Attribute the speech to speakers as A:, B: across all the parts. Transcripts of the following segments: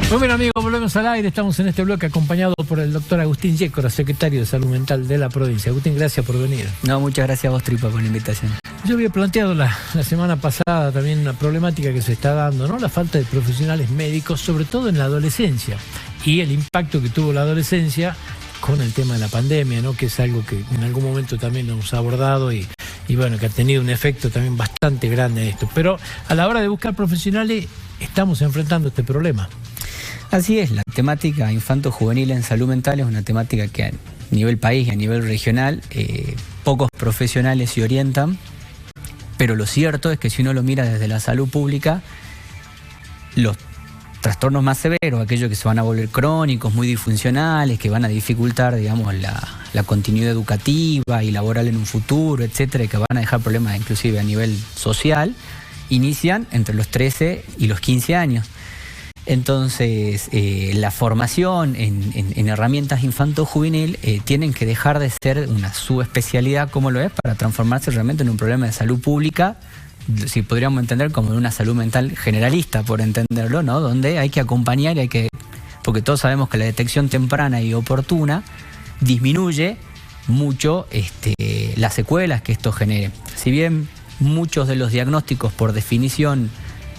A: Muy bien, amigos, volvemos al aire. Estamos en este bloque acompañado por el doctor Agustín Yécora, secretario de Salud Mental de la provincia. Agustín, gracias por venir.
B: No, muchas gracias a vos, Tripa, por la invitación.
A: Yo había planteado la semana pasada también una problemática que se está dando, ¿no? La falta de profesionales médicos, sobre todo en la adolescencia, y el impacto que tuvo la adolescencia con el tema de la pandemia, ¿no? Que es algo que en algún momento también hemos abordado y bueno, que ha tenido un efecto también bastante grande en esto. Pero a la hora de buscar profesionales estamos enfrentando este problema.
B: Así es, la temática infanto-juvenil en salud mental es una temática que a nivel país y a nivel regional pocos profesionales se orientan, pero lo cierto es que si uno lo mira desde la salud pública, los trastornos más severos, aquellos que se van a volver crónicos, muy disfuncionales, que van a dificultar, digamos, la continuidad educativa y laboral en un futuro, etcétera, y que van a dejar problemas inclusive a nivel social, inician entre los 13 y los 15 años. Entonces, la formación en herramientas infanto-juvenil tienen que dejar de ser una subespecialidad como lo es para transformarse realmente en un problema de salud pública, si podríamos entender como una salud mental generalista, por entenderlo, ¿no? Donde hay que acompañar y hay que... Porque todos sabemos que la detección temprana y oportuna disminuye mucho las secuelas que esto genere. Si bien muchos de los diagnósticos por definición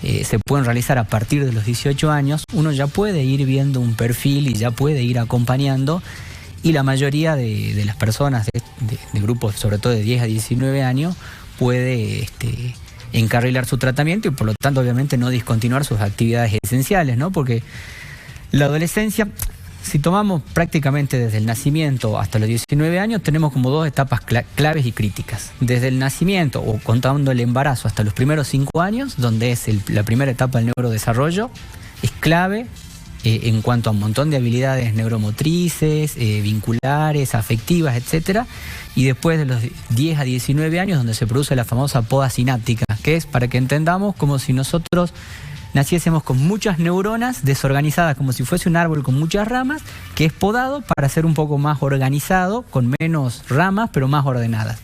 B: se pueden realizar a partir de los 18 años, uno ya puede ir viendo un perfil y ya puede ir acompañando, y la mayoría de las personas de grupos, sobre todo de 10 a 19 años, puede encarrilar su tratamiento y por lo tanto obviamente no discontinuar sus actividades esenciales, ¿no? Porque la adolescencia, si tomamos prácticamente desde el nacimiento hasta los 19 años, tenemos como dos etapas claves y críticas. Desde el nacimiento, o contando el embarazo, hasta los primeros 5 años, donde es la primera etapa del neurodesarrollo, es clave en cuanto a un montón de habilidades neuromotrices, vinculares, afectivas, etcétera. Y después de los 10 a 19 años, donde se produce la famosa poda sináptica, que es, para que entendamos, como si nosotros naciésemos con muchas neuronas desorganizadas, como si fuese un árbol con muchas ramas, que es podado para ser un poco más organizado, con menos ramas, pero más ordenadas.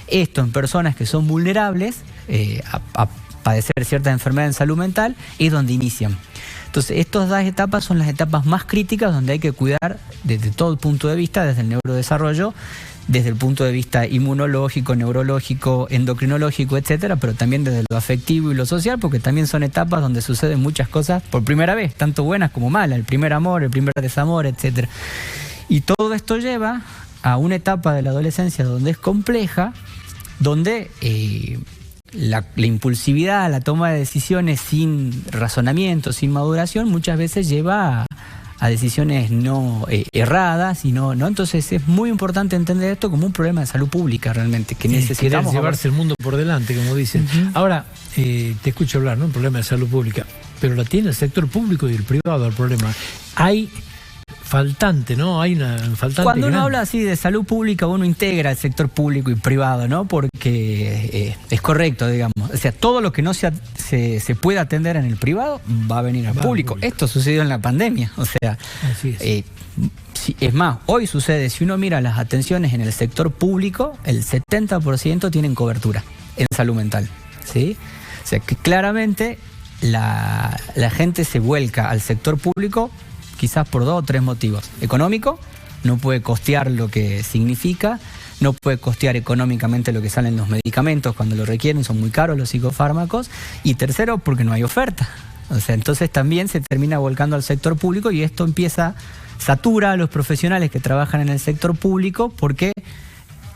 B: Esto en personas que son vulnerables a padecer ciertas enfermedades en salud mental es donde inician. Entonces, estas dos etapas son las etapas más críticas donde hay que cuidar desde todo el punto de vista, desde el neurodesarrollo, desde el punto de vista inmunológico, neurológico, endocrinológico, etcétera, pero también desde lo afectivo y lo social, porque también son etapas donde suceden muchas cosas por primera vez, tanto buenas como malas, el primer amor, el primer desamor, etcétera. Y todo esto lleva a una etapa de la adolescencia donde es compleja, donde la impulsividad, la toma de decisiones sin razonamiento, sin maduración, muchas veces lleva a decisiones no erradas y no. Entonces es muy importante entender esto como un problema de salud pública realmente, que necesitamos
A: llevarse el mundo por delante, como dicen. Ahora, te escucho hablar, ¿no? Un problema de salud pública, pero la tiene el sector público y el privado el problema. Hay faltante, ¿no? Hay una faltante.
B: Cuando uno habla así de salud pública, uno integra el sector público y privado, ¿no? Porque es correcto, digamos. O sea, todo lo que no se puede atender en el privado va a venir al público. Esto sucedió en la pandemia. O sea, así es. Es más, hoy sucede, si uno mira las atenciones en el sector público, el 70% tienen cobertura en salud mental, ¿sí? O sea, que claramente la gente se vuelca al sector público quizás por 2 o 3 motivos. Económico, no puede costear lo que significa, no puede costear económicamente lo que salen los medicamentos cuando lo requieren, son muy caros los psicofármacos. Y tercero, porque no hay oferta. O sea, entonces también se termina volcando al sector público y esto satura a los profesionales que trabajan en el sector público, porque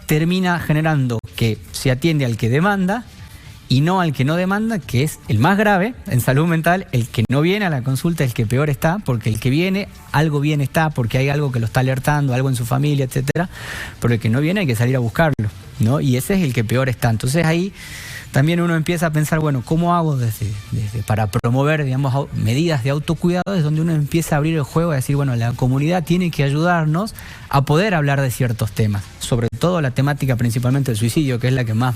B: termina generando que se atiende al que demanda y no al que no demanda, que es el más grave en salud mental. El que no viene a la consulta es el que peor está, porque el que viene, algo bien está, porque hay algo que lo está alertando, algo en su familia, etcétera. Pero el que no viene hay que salir a buscarlo, ¿no? Y ese es el que peor está. Entonces ahí también uno empieza a pensar, bueno, ¿cómo hago para promover, digamos, medidas de autocuidado? Es donde uno empieza a abrir el juego y a decir, bueno, la comunidad tiene que ayudarnos a poder hablar de ciertos temas, sobre todo la temática principalmente del suicidio, que es la que más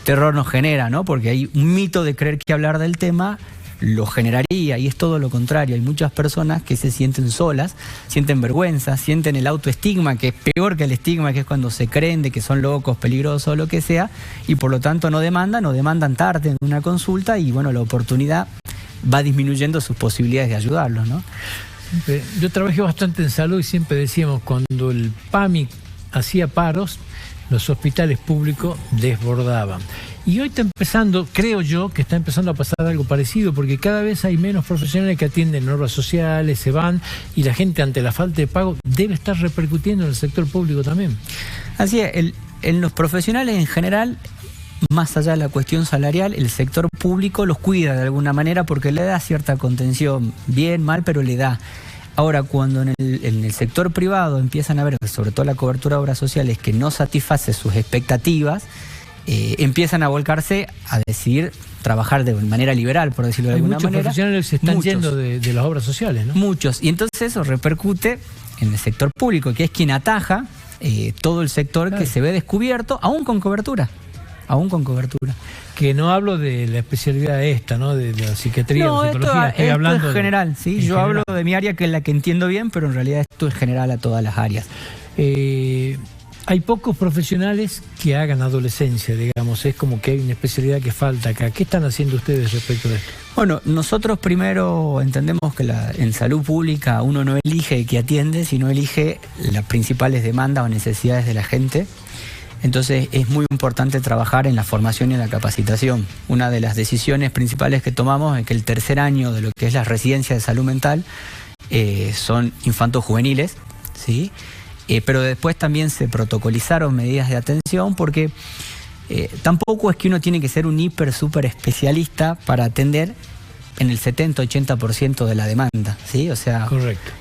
B: terror nos genera, ¿no? Porque hay un mito de creer que hablar del tema lo generaría, y es todo lo contrario. Hay muchas personas que se sienten solas, sienten vergüenza, sienten el autoestigma, que es peor que el estigma, que es cuando se creen de que son locos, peligrosos o lo que sea, y por lo tanto no demandan tarde en una consulta, y bueno, la oportunidad va disminuyendo sus posibilidades de ayudarlos, ¿no?
A: Yo trabajé bastante en salud y siempre decíamos, cuando el PAMI hacía paros, los hospitales públicos desbordaban. Y hoy está empezando, creo yo, que está empezando a pasar algo parecido, porque cada vez hay menos profesionales que atienden obras sociales, se van, y la gente, ante la falta de pago, debe estar repercutiendo en el sector público también.
B: Así es, en los profesionales en general, más allá de la cuestión salarial, el sector público los cuida de alguna manera porque le da cierta contención, bien, mal, pero le da. Ahora, cuando en el sector privado empiezan a ver, sobre todo la cobertura de obras sociales, que no satisface sus expectativas, empiezan a volcarse a decidir trabajar de manera liberal, por decirlo de alguna manera.
A: Muchos profesionales se están yendo de las obras sociales, ¿no?
B: Muchos. Y entonces eso repercute en el sector público, que es quien ataja todo el sector, claro, que se ve descubierto, aún con cobertura. Aún con cobertura.
A: Que no hablo de la especialidad esta, ¿no? De la psiquiatría,
B: no,
A: la psicología. Estoy hablando
B: es general, sí. Yo hablo de mi área, que es la que entiendo bien, pero en realidad esto es general a todas las áreas.
A: Hay pocos profesionales que hagan adolescencia, digamos. Es como que hay una especialidad que falta acá. ¿Qué están haciendo ustedes respecto de esto?
B: Bueno, nosotros primero entendemos que en salud pública uno no elige que atiende, sino elige las principales demandas o necesidades de la gente. Entonces es muy importante trabajar en la formación y en la capacitación. Una de las decisiones principales que tomamos es que el tercer año de lo que es la residencia de salud mental son infantos juveniles, ¿sí? Pero después también se protocolizaron medidas de atención, porque tampoco es que uno tiene que ser un super especialista para atender en el 70-80% de la demanda, ¿sí? O sea,
A: correcto.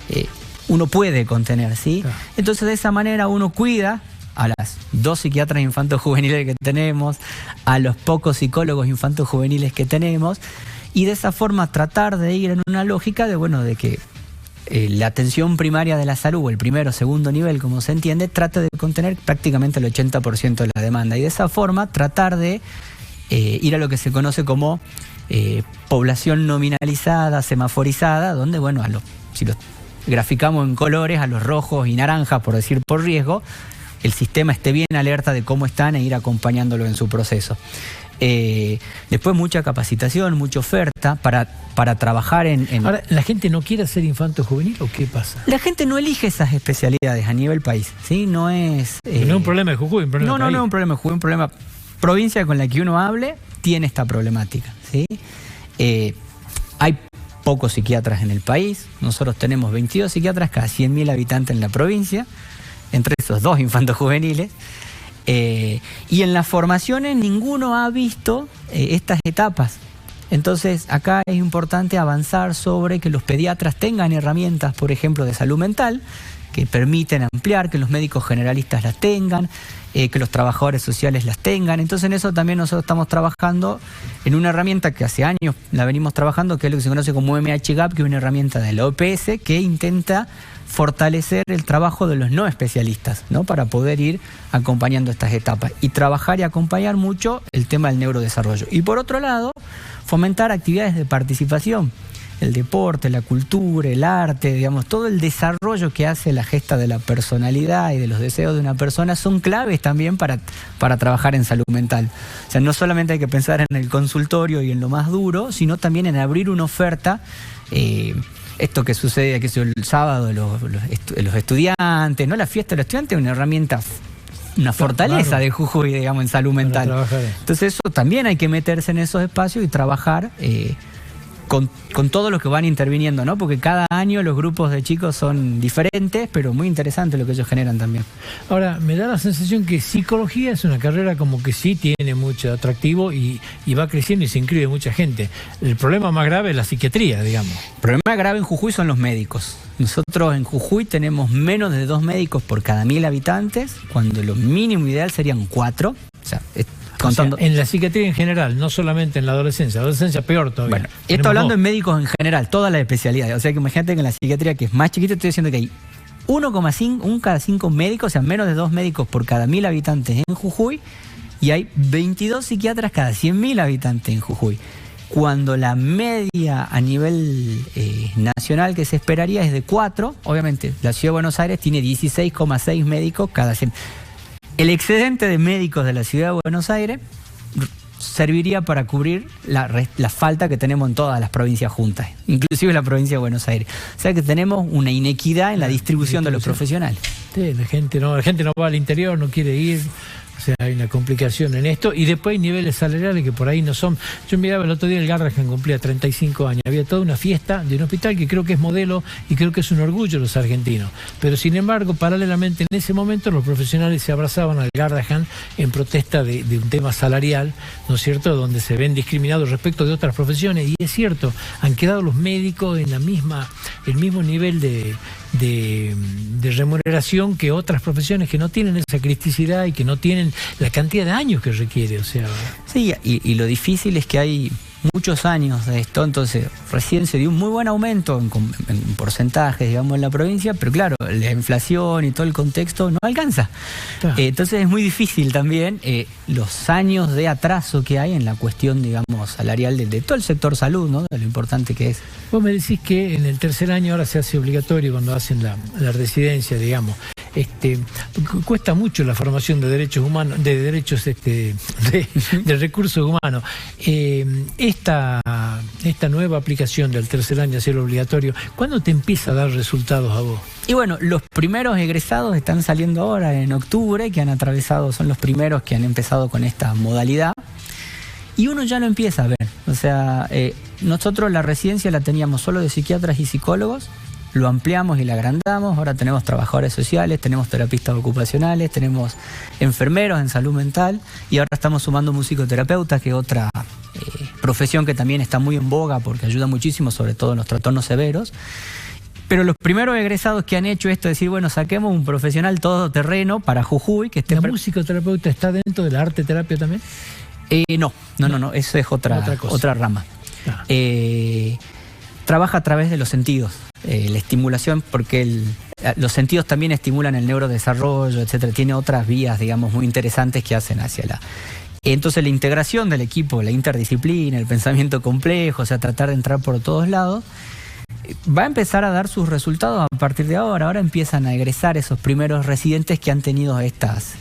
B: Uno puede contener, ¿sí?
A: Claro.
B: Entonces de esa manera uno cuida a las 2 psiquiatras infantos juveniles que tenemos, a los pocos psicólogos infantos juveniles que tenemos, y de esa forma tratar de ir en una lógica de que la atención primaria de la salud, o el primero o segundo nivel, como se entiende, trate de contener prácticamente el 80% de la demanda, y de esa forma tratar de ir a lo que se conoce como población nominalizada, semaforizada, donde, bueno, si los graficamos en colores, a los rojos y naranjas, por decir por riesgo, el sistema esté bien alerta de cómo están e ir acompañándolo en su proceso. Después mucha capacitación, mucha oferta para trabajar en...
A: Ahora, ¿la gente no quiere ser infanto juvenil o qué pasa?
B: La gente no elige esas especialidades a nivel país, ¿sí? No es...
A: no es un problema de Jujuy, un problema
B: no es un problema de Jujuy, un problema... Provincia con la que uno hable tiene esta problemática, ¿sí? Hay pocos psiquiatras en el país. Nosotros tenemos 22 psiquiatras cada 100.000 habitantes en la provincia, entre esos 2 infantos juveniles, y en las formaciones ninguno ha visto estas etapas. Entonces acá es importante avanzar sobre que los pediatras tengan herramientas, por ejemplo, de salud mental, que permiten ampliar, que los médicos generalistas las tengan, que los trabajadores sociales las tengan. Entonces en eso también nosotros estamos trabajando en una herramienta que hace años la venimos trabajando, que es lo que se conoce como MHGAP, que es una herramienta de la OPS que intenta fortalecer el trabajo de los no especialistas, ¿no? Para poder ir acompañando estas etapas y trabajar y acompañar mucho el tema del neurodesarrollo. Y por otro lado, fomentar actividades de participación, el deporte, la cultura, el arte, digamos, todo el desarrollo que hace la gesta de la personalidad y de los deseos de una persona son claves también para trabajar en salud mental. O sea, no solamente hay que pensar en el consultorio y en lo más duro, sino también en abrir una oferta. Esto que sucede aquí el sábado, los estudiantes, ¿no? La fiesta de los estudiantes es una herramienta, una fortaleza, claro, de Jujuy, digamos, en salud mental. Entonces eso también hay que meterse en esos espacios y trabajar con todos los que van interviniendo, ¿no? Porque cada año los grupos de chicos son diferentes, pero muy interesante lo que ellos generan también.
A: Ahora, me da la sensación que psicología es una carrera como que sí tiene mucho atractivo y va creciendo y se inscribe mucha gente. El problema más grave es la psiquiatría, digamos.
B: El problema grave en Jujuy son los médicos. Nosotros en Jujuy tenemos menos de 2 médicos por cada 1000 habitantes, cuando lo mínimo ideal serían 4. O sea, contando.
A: O sea, en la psiquiatría en general, no solamente en la adolescencia peor todavía.
B: Bueno, esto hablando en médicos en general, todas las especialidades. O sea que imagínate que en la psiquiatría, que es más chiquita, estoy diciendo que hay 1,5 cada 5 médicos, o sea, menos de 2 médicos por cada 1000 habitantes en Jujuy, y hay 22 psiquiatras cada 100.000 habitantes en Jujuy. Cuando la media a nivel nacional que se esperaría es de 4, obviamente la Ciudad de Buenos Aires tiene 16,6 médicos cada 100. El excedente de médicos de la Ciudad de Buenos Aires serviría para cubrir la falta que tenemos en todas las provincias juntas, inclusive la provincia de Buenos Aires. O sea que tenemos una inequidad en la distribución de los profesionales.
A: Sí, la gente no va al interior, no quiere ir. O sea, hay una complicación en esto. Y después hay niveles salariales que por ahí no son. Yo miraba el otro día el Garrahan cumplía 35 años. Había toda una fiesta de un hospital que creo que es modelo y creo que es un orgullo los argentinos. Pero sin embargo, paralelamente en ese momento los profesionales se abrazaban al Garrahan en protesta de un tema salarial, ¿no es cierto?, donde se ven discriminados respecto de otras profesiones. Y es cierto, han quedado los médicos en el mismo nivel de remuneración que otras profesiones que no tienen esa cristicidad y que no tienen la cantidad de años que requiere. O sea,
B: sí, y lo difícil es que hay muchos años de esto, entonces recién se dio un muy buen aumento en porcentajes, digamos, en la provincia, pero claro, la inflación y todo el contexto no alcanza. Claro. Entonces es muy difícil también los años de atraso que hay en la cuestión, digamos, salarial de todo el sector salud, ¿no? De lo importante que es.
A: Vos me decís que en el tercer año ahora se hace obligatorio cuando hacen la residencia, digamos. Cuesta mucho la formación de derechos humanos, de recursos humanos. Esta nueva aplicación del tercer año, hacerlo obligatorio, ¿cuándo te empieza a dar resultados a vos?
B: Y bueno, los primeros egresados están saliendo ahora en octubre, son los primeros que han empezado con esta modalidad. Y uno ya lo empieza a ver. O sea, nosotros la residencia la teníamos solo de psiquiatras y psicólogos, lo ampliamos y la agrandamos, ahora tenemos trabajadores sociales, tenemos terapistas ocupacionales, tenemos enfermeros en salud mental y ahora estamos sumando musicoterapeutas, que es otra profesión que también está muy en boga porque ayuda muchísimo, sobre todo en los trastornos severos. Pero los primeros egresados que han hecho esto es decir, bueno, saquemos un profesional todoterreno para Jujuy que esté...
A: ¿La musicoterapeuta está dentro de la arte terapia también?
B: No, eso es otra rama. Ah. Trabaja a través de los sentidos, la estimulación, porque los sentidos también estimulan el neurodesarrollo, etcétera. Tiene otras vías, digamos, muy interesantes que hacen hacia la... Entonces la integración del equipo, la interdisciplina, el pensamiento complejo, o sea, tratar de entrar por todos lados, va a empezar a dar sus resultados a partir de ahora. Ahora empiezan a egresar esos primeros residentes que han tenido estas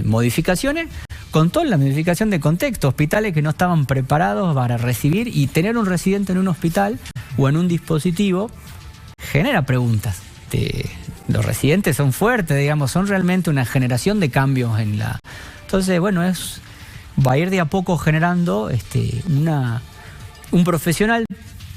B: modificaciones, con toda la modificación de contexto, hospitales que no estaban preparados para recibir, y tener un residente en un hospital o en un dispositivo genera preguntas. Los residentes son fuertes, digamos, son realmente una generación de cambios en la... Entonces, bueno, va a ir de a poco generando un profesional,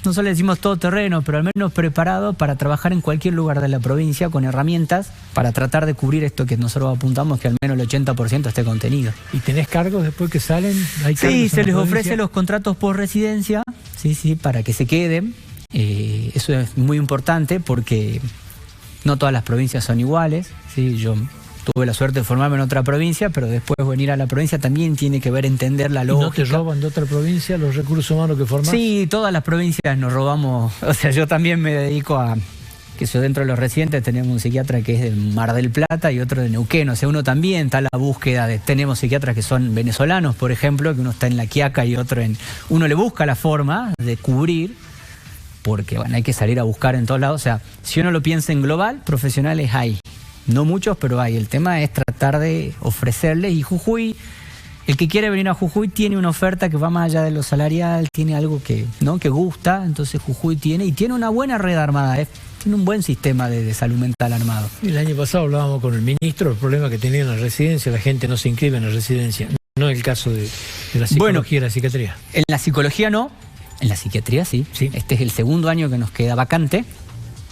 B: no solo decimos todoterreno, pero al menos preparado para trabajar en cualquier lugar de la provincia con herramientas para tratar de cubrir esto que nosotros apuntamos, que al menos el 80% esté contenido.
A: ¿Y tenés cargos después que salen?
B: Sí, se les ofrece los contratos por residencia, sí, para que se queden. Eso es muy importante porque no todas las provincias son iguales, ¿sí? Yo tuve la suerte de formarme en otra provincia, pero después venir a la provincia también tiene que ver entender la lógica.
A: ¿Y no te roban de otra provincia los recursos humanos que formás?
B: Sí, todas las provincias nos robamos. O sea, yo también me dedico que yo dentro de los residentes tenemos un psiquiatra que es de Mar del Plata y otro de Neuquén. O sea, uno también está a la búsqueda tenemos psiquiatras que son venezolanos, por ejemplo, que uno está en La Quiaca y otro uno le busca la forma de cubrir, porque bueno, hay que salir a buscar en todos lados. O sea, si uno lo piensa en global, profesionales hay. No muchos, pero hay. El tema es tratar de ofrecerles, y Jujuy, el que quiere venir a Jujuy tiene una oferta que va más allá de lo salarial, tiene algo que gusta, entonces Jujuy tiene una buena red armada, tiene un buen sistema de salud mental armado.
A: El año pasado hablábamos con el ministro del problema que tenía en la residencia, la gente no se inscribe en la residencia, no es el caso de la psicología y la psiquiatría.
B: En la psicología no, en la psiquiatría sí. Este es el segundo año que nos queda vacante.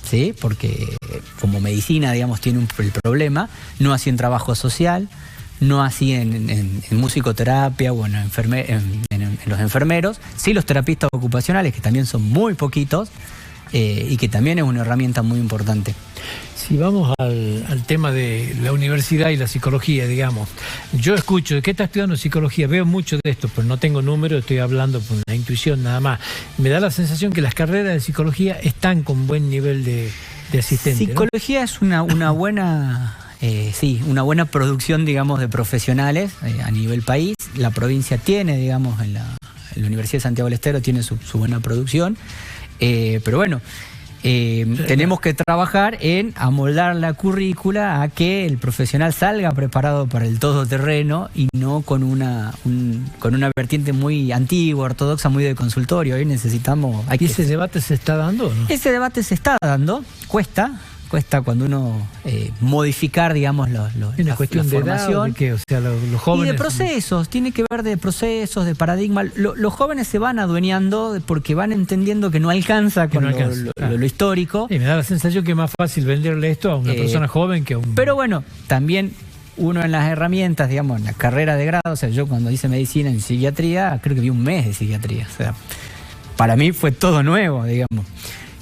B: Sí, porque como medicina, digamos, tiene el problema, no así en trabajo social, no así en musicoterapia o en los enfermeros, sí los terapistas ocupacionales, que también son muy poquitos y que también es una herramienta muy importante.
A: Si vamos al tema de la universidad y la psicología, digamos, yo escucho, ¿qué estás estudiando psicología? Veo mucho de esto, pero no tengo números, estoy hablando por la intuición nada más. Me da la sensación que las carreras de psicología están con buen nivel de asistente.
B: Psicología, ¿no? Es una buena... una buena producción, digamos, de profesionales a nivel país. La provincia tiene, digamos, en la Universidad de Santiago del Estero tiene su buena producción. Pero bueno, tenemos que trabajar en amoldar la currícula a que el profesional salga preparado para el todoterreno y no con una vertiente muy antigua, ortodoxa, muy de consultorio. Hoy necesitamos...
A: ¿Y ese debate se está dando o no?
B: Ese debate se está dando, cuesta cuando uno modificar, digamos,
A: la cuestión de formación. ¿De qué? O sea, los jóvenes...
B: Y de procesos, tiene que ver de procesos, de paradigma. Los jóvenes se van adueñando porque van entendiendo que no alcanza con lo histórico.
A: Y me da la sensación que es más fácil venderle esto a una persona joven que a un...
B: Pero bueno, también uno en las herramientas, digamos, en la carrera de grado, o sea, yo cuando hice medicina en psiquiatría, creo que vi un mes de psiquiatría. O sea, para mí fue todo nuevo, digamos.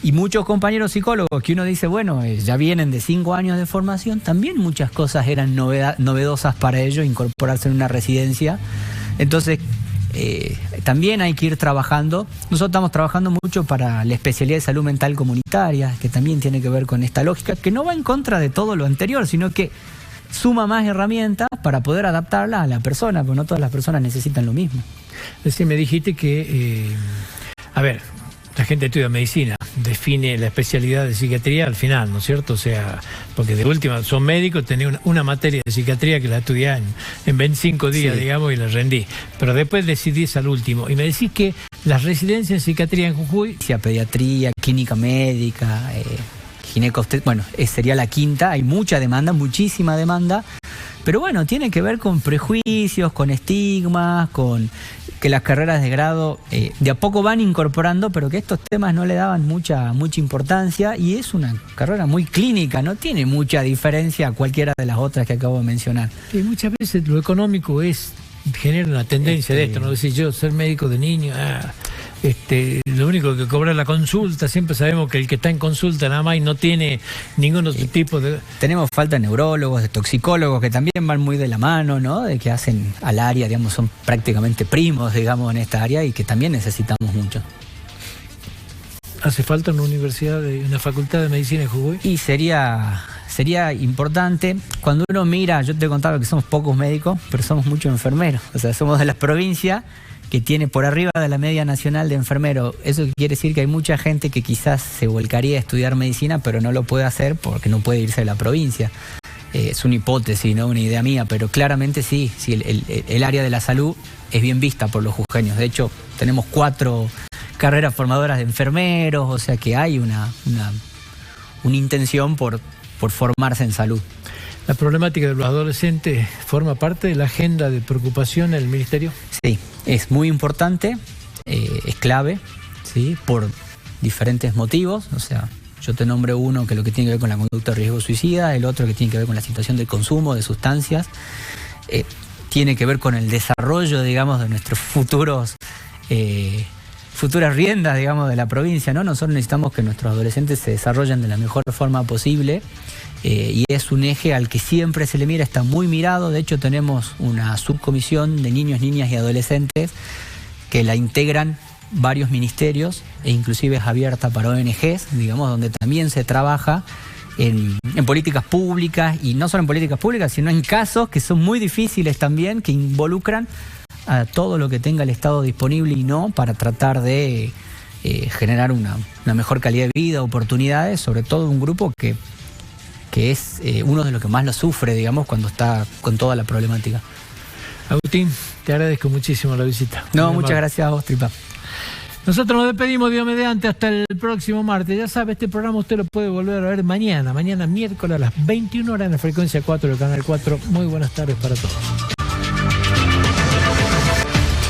B: Y muchos compañeros psicólogos que uno dice, bueno, ya vienen de 5 años de formación, también muchas cosas eran novedosas para ellos, incorporarse en una residencia. Entonces, también hay que ir trabajando. Nosotros estamos trabajando mucho para la especialidad de salud mental comunitaria, que también tiene que ver con esta lógica, que no va en contra de todo lo anterior, sino que suma más herramientas para poder adaptarla a la persona, porque no todas las personas necesitan lo mismo.
A: Es decir, me dijiste que, a ver, la gente estudia medicina, define la especialidad de psiquiatría al final, ¿no es cierto? O sea, porque de última son médicos, tenía una materia de psiquiatría que la estudié en 25 días, digamos, y la rendí. Pero después decidí al último. Y me decís que las residencias en psiquiatría en Jujuy...
B: Pediatría, clínica médica, ginecobstetricia, bueno, sería la quinta, hay mucha demanda, muchísima demanda. Pero bueno, tiene que ver con prejuicios, con estigmas, con que las carreras de grado de a poco van incorporando, pero que estos temas no le daban mucha importancia, y es una carrera muy clínica, no tiene mucha diferencia a cualquiera de las otras que acabo de mencionar.
A: Y muchas veces lo económico genera una tendencia de esto, ¿no? Decir, yo ser médico de niño, lo único que cobra la consulta, siempre sabemos que el que está en consulta nada más y no tiene ningún otro tipo de...
B: Tenemos falta de neurólogos, de toxicólogos, que también van muy de la mano, ¿no? De que hacen al área, digamos, son prácticamente primos, digamos, en esta área, y que también necesitamos mucho.
A: ¿Hace falta una facultad de medicina en Jujuy?
B: Y sería importante. Cuando uno mira, yo te contaba que somos pocos médicos, pero somos muchos enfermeros. O sea, somos de las provincias que tiene por arriba de la media nacional de enfermeros. Eso quiere decir que hay mucha gente que quizás se volcaría a estudiar medicina, pero no lo puede hacer porque no puede irse de la provincia. Es una hipótesis, no una idea mía, pero claramente sí, el área de la salud es bien vista por los jujeños. De hecho, tenemos 4 carreras formadoras de enfermeros, o sea que hay una intención por formarse en salud.
A: ¿La problemática de los adolescentes forma parte de la agenda de preocupación del Ministerio?
B: Sí, es muy importante, es clave, ¿sí? Por diferentes motivos. O sea, yo te nombro uno que lo que tiene que ver con la conducta de riesgo suicida, el otro que tiene que ver con la situación de consumo de sustancias, tiene que ver con el desarrollo, digamos, de nuestros futuras riendas, digamos, de la provincia, ¿no? Nosotros necesitamos que nuestros adolescentes se desarrollen de la mejor forma posible, y es un eje al que siempre se le mira, está muy mirado. De hecho, tenemos una subcomisión de niños, niñas y adolescentes que la integran varios ministerios, e inclusive es abierta para ONGs, digamos, donde también se trabaja en políticas públicas, y no solo en políticas públicas, sino en casos que son muy difíciles también, que involucran a todo lo que tenga el Estado disponible y no, para tratar de generar una mejor calidad de vida, oportunidades, sobre todo un grupo que es uno de los que más lo sufre, digamos, cuando está con toda la problemática.
A: Agustín, te agradezco muchísimo la visita.
B: No, muchas gracias a vos, Tripa.
A: Nosotros nos despedimos, Dios mediante, hasta el próximo martes. Ya sabe, este programa usted lo puede volver a ver mañana miércoles a las 21 horas en la frecuencia 4 del Canal 4. Muy buenas tardes para todos.